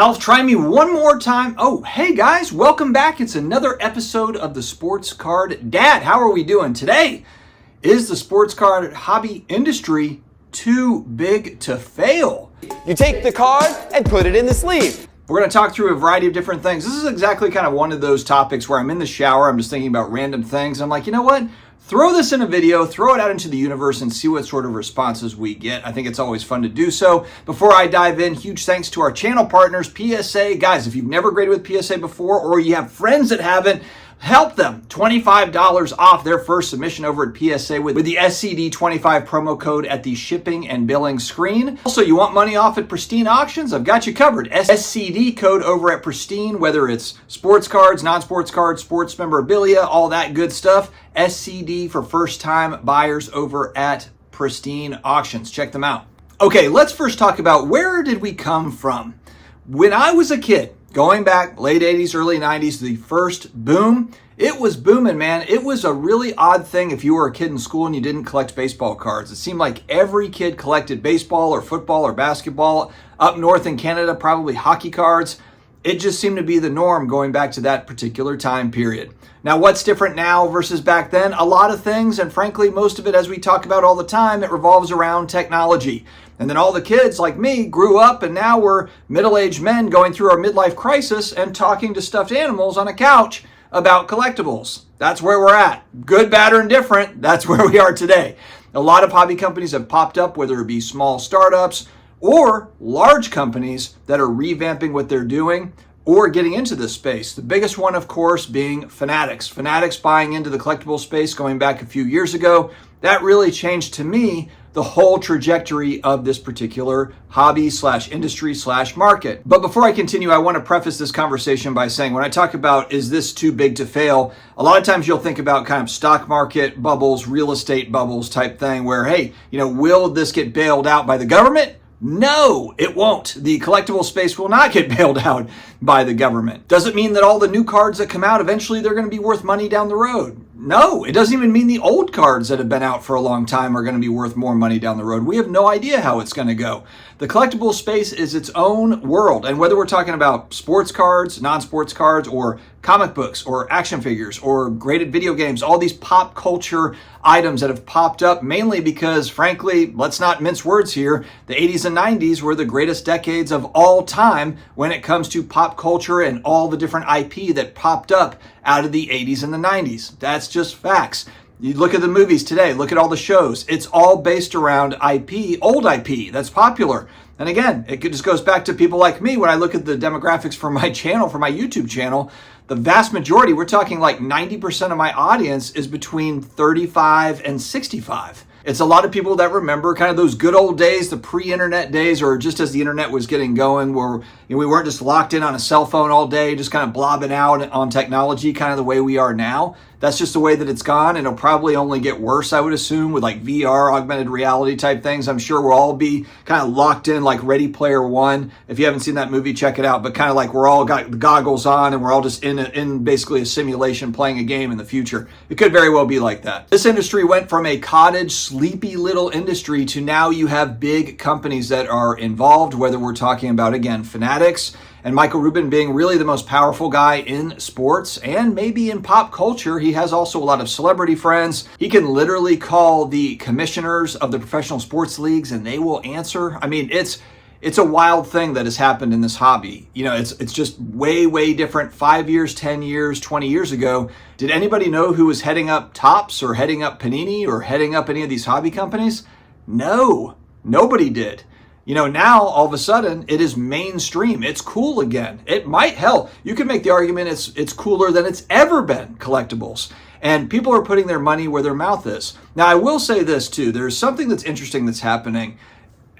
Alf, try me one more time. Oh, hey guys, welcome back. It's another episode of the Sports Card Dad. How are we doing today? Is the sports card hobby industry too big to fail? You take the card and put it in the sleeve. We're going to talk through a variety of different things. This is exactly kind of one of those topics where I'm in the shower, I'm just thinking about random things. I'm like, you know what? Throw this in a video, throw it out into the universe and see what sort of responses we get. I think it's always fun to do so. Before I dive in, huge thanks to our channel partners, PSA. Guys, if you've never graded with PSA before or you have friends that haven't, help them. $25 off their first submission over at PSA with the SCD25 promo code at the shipping and billing screen. Also, you want money off at Pristine Auctions? I've got you covered. SCD code over at Pristine, whether it's sports cards, non-sports cards, sports memorabilia, all that good stuff. SCD for first-time buyers over at Pristine Auctions. Check them out. Okay, let's first talk about where did we come from? When I was a kid, going back late 80s, early 90s, the first boom, it was booming, man. It was a really odd thing if you were a kid in school and you didn't collect baseball cards. It seemed like every kid collected baseball or football or basketball. Up north in Canada, probably hockey cards. It just seemed to be the norm going back to that particular time period. Now, what's different now versus back then? A lot of things, and frankly, most of it, as we talk about all the time, it revolves around technology. And then all the kids like me grew up, and now we're middle-aged men going through our midlife crisis and talking to stuffed animals on a couch about collectibles. That's where we're at. Good, bad, or indifferent, that's where we are today. A lot of hobby companies have popped up, whether it be small startups or large companies that are revamping what they're doing or getting into this space. The biggest one, of course, being Fanatics. Fanatics buying into the collectible space going back a few years ago. That really changed, to me, the whole trajectory of this particular hobby / industry / market. But before I continue, I want to preface this conversation by saying when I talk about is this too big to fail, a lot of times you'll think about kind of stock market bubbles, real estate bubbles type thing where, hey, will this get bailed out by the government? No, it won't. The collectible space will not get bailed out by the government. Doesn't mean that all the new cards that come out, eventually they're going to be worth money down the road. No, it doesn't even mean the old cards that have been out for a long time are going to be worth more money down the road. We have no idea how it's going to go. The collectible space is its own world. And whether we're talking about sports cards, non-sports cards, or comic books, or action figures, or graded video games, all these pop culture items that have popped up mainly because, frankly, let's not mince words here, the 80s and 90s were the greatest decades of all time when it comes to pop culture and all the different IP that popped up out of the 80s and the 90s. That's just facts. You look at the movies today, look at all the shows. It's all based around IP, old IP that's popular. And again, it just goes back to people like me. When I look at the demographics for my channel, for my YouTube channel, the vast majority, we're talking like 90% of my audience is between 35 and 65. It's a lot of people that remember kind of those good old days, the pre-internet days, or just as the internet was getting going, where we weren't just locked in on a cell phone all day, just kind of blobbing out on technology, kind of the way we are now. That's just the way that it's gone, and it'll probably only get worse, I would assume, with like VR, augmented reality type things. I'm sure we'll all be kind of locked in like Ready Player One. If you haven't seen that movie, check it out. But kind of like we're all got the goggles on and we're all just in basically a simulation playing a game in the future. It could very well be like that. This industry went from a cottage, sleepy little industry to now you have big companies that are involved, whether we're talking about, again, Fanatics, and Michael Rubin being really the most powerful guy in sports and maybe in pop culture. He has also a lot of celebrity friends. He can literally call the commissioners of the professional sports leagues and they will answer. I mean, it's a wild thing that has happened in this hobby. It's just way, way different 5 years, 10 years, 20 years ago. Did anybody know who was heading up Topps or heading up Panini or heading up any of these hobby companies? No, nobody did. Now all of a sudden it is mainstream. It's cool again. It might, hell, you can make the argument it's cooler than it's ever been, collectibles. And people are putting their money where their mouth is. Now, I will say this too. There's something that's interesting that's happening.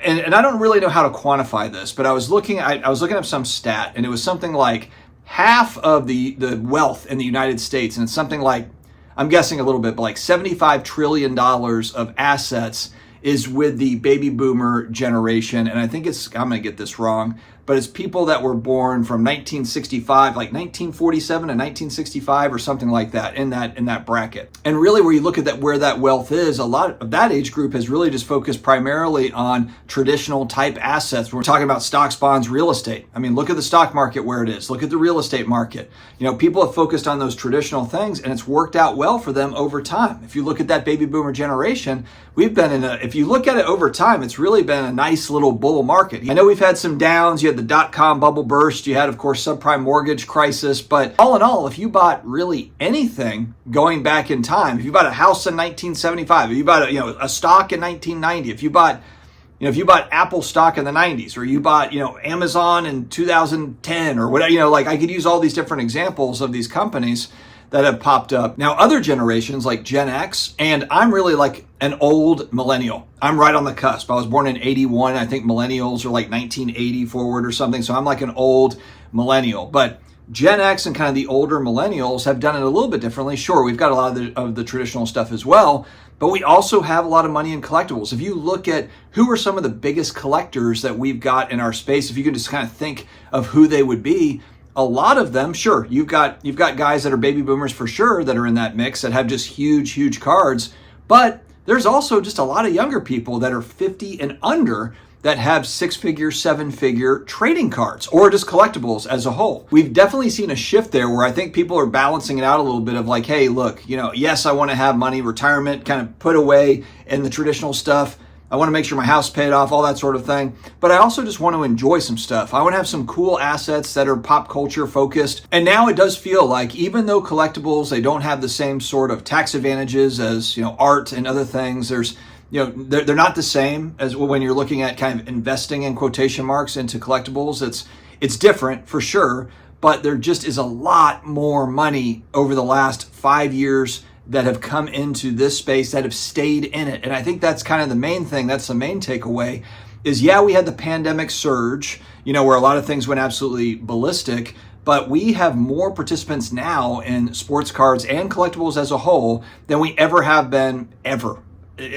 And I don't really know how to quantify this, but I was looking up some stat, and it was something like half of the wealth in the United States, and it's something like, I'm guessing a little bit, but like $75 trillion of assets is with the baby boomer generation. And I think I'm going to get this wrong, but it's people that were born from 1965, like 1947 to 1965 or something like that, in that bracket. And really, where you look at that, where that wealth is, a lot of that age group has really just focused primarily on traditional type assets. We're talking about stocks, bonds, real estate. I mean, look at the stock market where it is. Look at the real estate market. You know, people have focused on those traditional things, and it's worked out well for them over time. If you look at that baby boomer generation, we've been if you look at it over time, it's really been a nice little bull market. I know we've had some downs. You had the dot-com bubble burst. You had, of course, subprime mortgage crisis. But all in all, if you bought really anything going back in time, if you bought a house in 1975, if you bought a stock in 1990, if you bought Apple stock in the 90s, or you bought, Amazon in 2010 or whatever, like I could use all these different examples of these companies that have popped up. Now, other generations like Gen X, and I'm really like an old millennial. I'm right on the cusp. I was born in 81. I think millennials are like 1980 forward or something. So I'm like an old millennial. But Gen X and kind of the older millennials have done it a little bit differently. Sure, we've got a lot of the traditional stuff as well, but we also have a lot of money in collectibles. If you look at who are some of the biggest collectors that we've got in our space, if you can just kind of think of who they would be, a lot of them, sure, you've got guys that are baby boomers for sure that are in that mix that have just huge cards, but there's also just a lot of younger people that are 50 and under that have 6-figure, 7-figure trading cards or just collectibles as a whole. We've definitely seen a shift there where I think people are balancing it out a little bit of like, hey, look, yes, I want to have money, retirement kind of put away in the traditional stuff. I want to make sure my house paid off, all that sort of thing. But I also just want to enjoy some stuff. I want to have some cool assets that are pop culture focused. And now it does feel like, even though collectibles, they don't have the same sort of tax advantages as, art and other things, there's, they're not the same as when you're looking at kind of investing in quotation marks into collectibles. It's different for sure, but there just is a lot more money over the last 5 years that have come into this space, that have stayed in it. And I think that's kind of the main thing. That's the main takeaway is, yeah, we had the pandemic surge, where a lot of things went absolutely ballistic, but we have more participants now in sports cards and collectibles as a whole than we ever have been ever.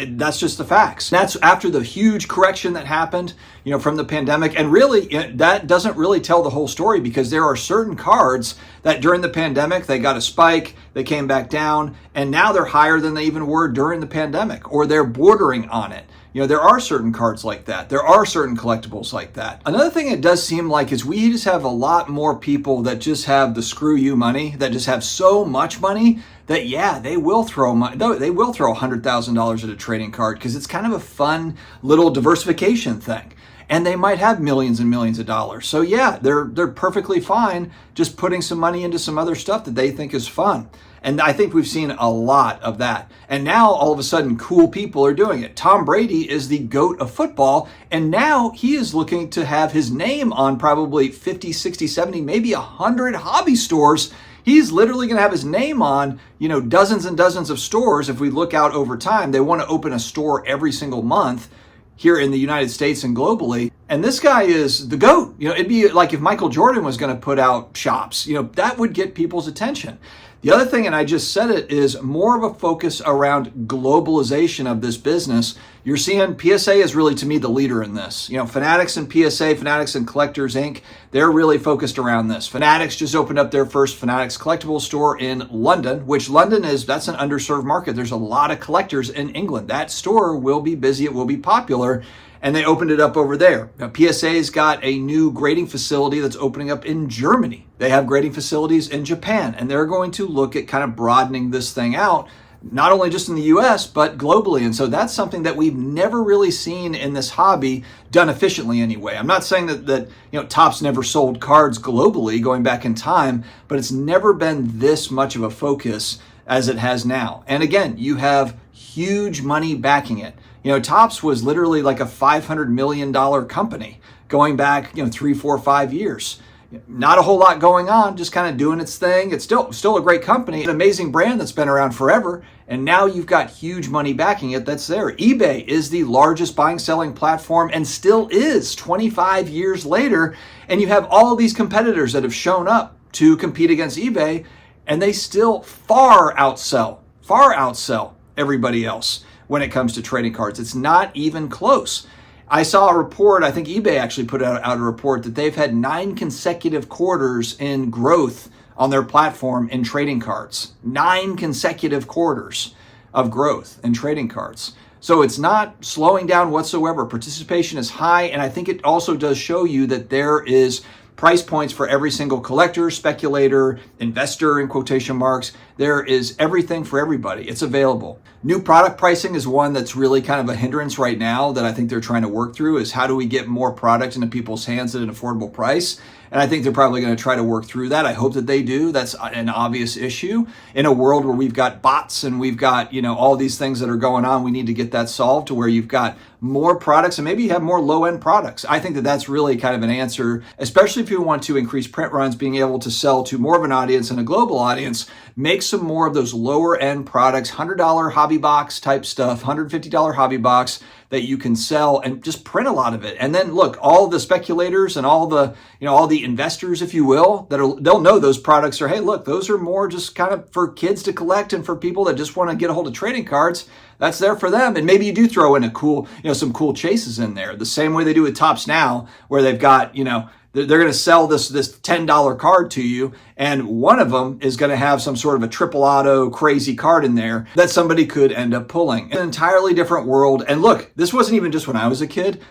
That's just the facts. That's after the huge correction that happened, from the pandemic. And really, that doesn't really tell the whole story, because there are certain cards that during the pandemic, they got a spike, they came back down, and now they're higher than they even were during the pandemic, or they're bordering on it. There are certain cards like that. There are certain collectibles like that. Another thing it does seem like is we just have a lot more people that just have the screw you money, that just have so much money that, yeah, they will throw $100,000 at a trading card because it's kind of a fun little diversification thing. And they might have millions and millions of dollars. So yeah, they're perfectly fine just putting some money into some other stuff that they think is fun. And I think we've seen a lot of that. And now all of a sudden cool people are doing it. Tom Brady is the GOAT of football. And now he is looking to have his name on probably 50, 60, 70, maybe 100 hobby stores. He's literally going to have his name on, dozens and dozens of stores. If we look out over time, they want to open a store every single month here in the United States and globally. And this guy is the GOAT. It'd be like if Michael Jordan was going to put out shops, that would get people's attention. The other thing, and I just said it, is more of a focus around globalization of this business. You're seeing PSA is really, to me, the leader in this. Fanatics and PSA, Fanatics and Collectors Inc., they're really focused around this. Fanatics just opened up their first Fanatics collectible store in London, which that's an underserved market. There's a lot of collectors in England. That store will be busy. It will be popular. And they opened it up over there. Now, PSA's got a new grading facility that's opening up in Germany. They have grading facilities in Japan, and they're going to look at kind of broadening this thing out, not only just in the US, but globally. And so that's something that we've never really seen in this hobby done efficiently anyway. I'm not saying that Topps never sold cards globally going back in time, but it's never been this much of a focus as it has now. And again, you have huge money backing it. Topps was literally like a $500 million company going back, 3, 4, 5 years. Not a whole lot going on, just kind of doing its thing. It's still a great company, an amazing brand that's been around forever. And now you've got huge money backing it that's there. eBay is the largest buying selling platform and still is 25 years later. And you have all of these competitors that have shown up to compete against eBay, and they still far outsell everybody else when it comes to trading cards. It's not even close. I saw a report, I think eBay actually put out a report that they've had 9 consecutive quarters in growth on their platform in trading cards. 9 consecutive quarters of growth in trading cards. So it's not slowing down whatsoever. Participation is high, and I think it also does show you that there is price points for every single collector, speculator, investor in quotation marks. There is everything for everybody. It's available. New product pricing is one that's really kind of a hindrance right now that I think they're trying to work through, is how do we get more product into people's hands at an affordable price? And I think they're probably going to try to work through that. I hope that they do. That's an obvious issue in a world where we've got bots and we've got, all these things that are going on. We need to get that solved to where you've got more products and maybe you have more low-end products. I think that that's really kind of an answer, especially if you want to increase print runs, being able to sell to more of an audience and a global audience. Make some more of those lower-end products, $100 hobby box type stuff, $150 hobby box that you can sell and just print a lot of it. And then look, all the speculators and all the, all the investors, if you will, they'll know those products are, hey, look, those are more just kind of for kids to collect and for people that just want to get a hold of trading cards. That's there for them. And maybe you do throw in a cool, some cool chases in there, the same way they do with Topps now, where they've got, they're going to sell this $10 card to you, and one of them is going to have some sort of a triple auto crazy card in there that somebody could end up pulling. An entirely different world. And look, this wasn't even just when I was a kid.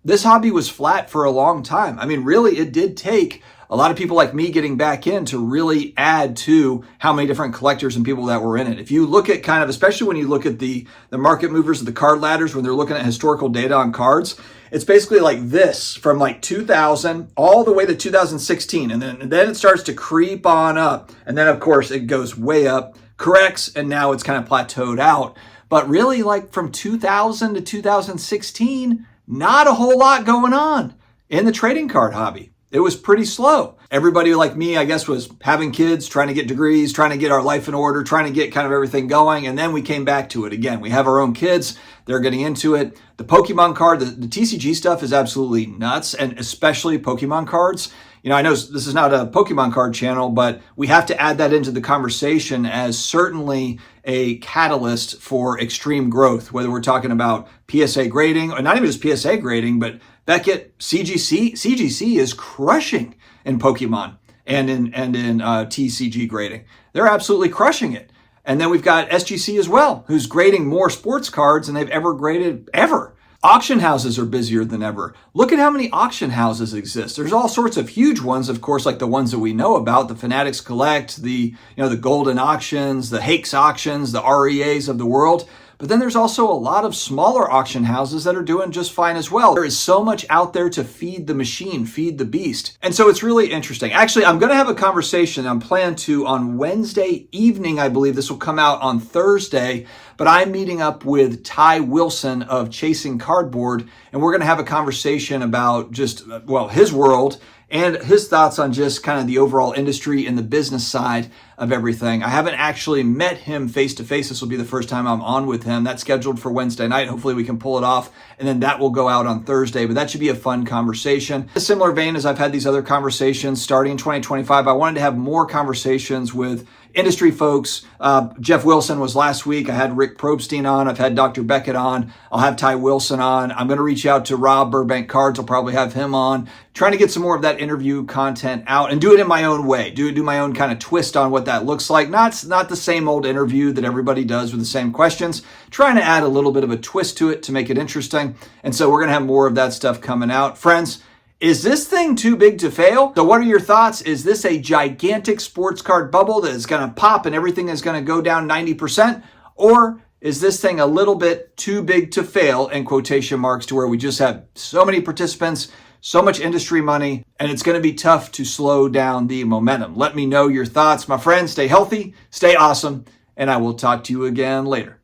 This hobby was flat for a long time. I mean, really, it did take a lot of people like me getting back in to really add to how many different collectors and people that were in it. If you look at kind of, especially when you look at the market movers of the card ladders, when they're looking at historical data on cards, it's basically like this from like 2000 all the way to 2016. And then it starts to creep on up. And then, of course, it goes way up, corrects, and now it's kind of plateaued out. But really, like from 2000 to 2016, not a whole lot going on in the trading card hobby. It was pretty slow. Everybody like me, I guess, was having kids, trying to get degrees, trying to get our life in order, trying to get kind of everything going. And then we came back to it again. We have our own kids. They're getting into it. The Pokemon card, the TCG stuff is absolutely nuts, and especially Pokemon cards. I know this is not a Pokemon card channel, but we have to add that into the conversation as certainly a catalyst for extreme growth, whether we're talking about PSA grading, or not even just PSA grading, but Beckett, CGC. CGC is crushing in Pokemon and in TCG grading. They're absolutely crushing it. And then we've got SGC as well, who's grading more sports cards than they've ever graded ever. Auction houses are busier than ever. Look at how many auction houses exist. There's all sorts of huge ones, of course, like the ones that we know about, the Fanatics Collect, the Golden Auctions, the Hakes Auctions, the REAs of the world. But then there's also a lot of smaller auction houses that are doing just fine as well. There is so much out there to feed the machine, feed the beast. And so it's really interesting. Actually, I'm going to have a conversation. I'm planned to on Wednesday evening, I believe. This will come out on Thursday. But I'm meeting up with Ty Wilson of Chasing Cardboard, and we're going to have a conversation about just, his world and his thoughts on just kind of the overall industry and the business side of everything. I haven't actually met him face to face. This will be the first time I'm on with him. That's scheduled for Wednesday night. Hopefully we can pull it off, and then that will go out on Thursday, but that should be a fun conversation. In a similar vein as I've had these other conversations starting in 2025, I wanted to have more conversations with industry folks. Jeff Wilson was last week. I had Rick Probstein on. I've had Dr. Beckett on. I'll have Ty Wilson on. I'm going to reach out to Rob Burbank Cards. I'll probably have him on. Trying to get some more of that interview content out and do it in my own way. Do my own kind of twist on what that looks like. Not the same old interview that everybody does with the same questions. Trying to add a little bit of a twist to it to make it interesting. And so we're going to have more of that stuff coming out. Friends, is this thing too big to fail? So what are your thoughts? Is this a gigantic sports card bubble that is going to pop and everything is going to go down 90%? Or is this thing a little bit too big to fail, in quotation marks, to where we just have so many participants, so much industry money, and it's going to be tough to slow down the momentum? Let me know your thoughts. My friends, stay healthy, stay awesome, and I will talk to you again later.